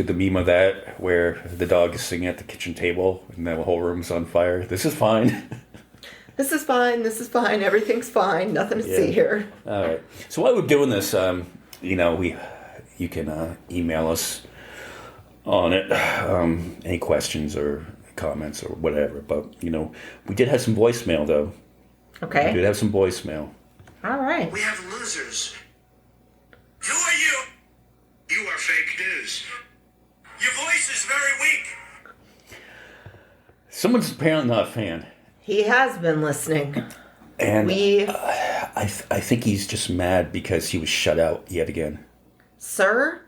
the meme of that where the dog is singing at the kitchen table and the whole room's on fire. This is fine. This is fine. This is fine. Everything's fine. Nothing to see here. All right. So while we're doing this, you can email us on it, any questions or comments or whatever. But, we did have some voicemail, though. Okay. We did have some voicemail. All right. We have losers. Who are you? You are fake news. Your voice is very weak. Someone's apparently not a fan. He has been listening. And I think he's just mad because he was shut out yet again. Sir,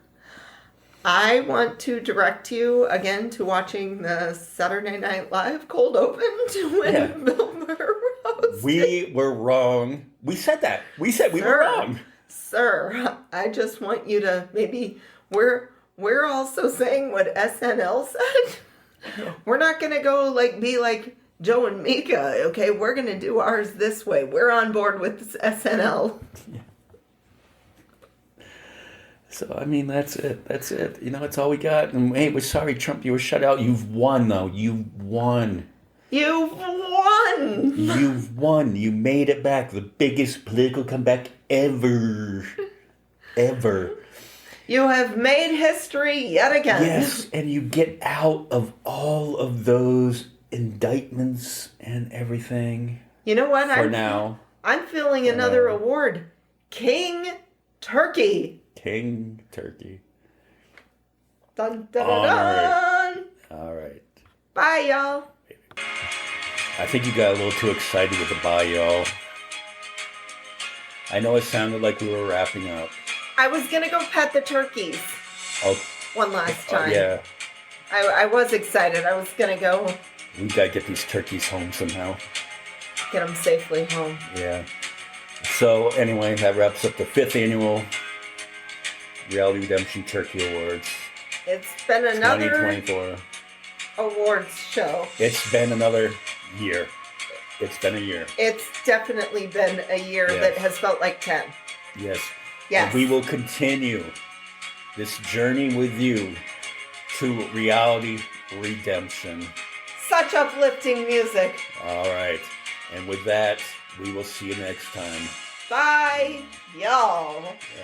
I want to direct you again to watching the Saturday Night Live cold open to Bill Burr was. We were wrong. We said that. We said we were wrong. Sir, I just want you to maybe we're also saying what SNL said. We're not gonna go be like Joe and Mika, okay? We're gonna do ours this way. We're on board with this SNL. Yeah. So, I mean, that's it. That's it. It's all we got. And hey, we're sorry, Trump, you were shut out. You've won, though. You've won. You've won! You've won. You made it back. The biggest political comeback ever. Ever. You have made history yet again. Yes, and you get out of all of those indictments and everything. You know what? Now. I'm feeling another award. King Turkey. King Turkey. Dun, dun, dun, dun. All right. Bye, y'all. I think you got a little too excited with the bye, y'all. I know it sounded like we were wrapping up. I was going to go pet the turkeys Oh, one last time. yeah. I was excited. I was going to go We got to get these turkeys home somehow. get them safely home. Yeah. So, anyway, that wraps up the 5th annual Reality Redemption Turkey Awards. It's been another 2024. awards show. It's been another year. It's been a year. It's definitely been a year Yes. that has felt like 10. Yes. Yes. And we will continue this journey with you to reality redemption. Such uplifting music. All right. And with that, we will see you next time. Bye, y'all. Yeah.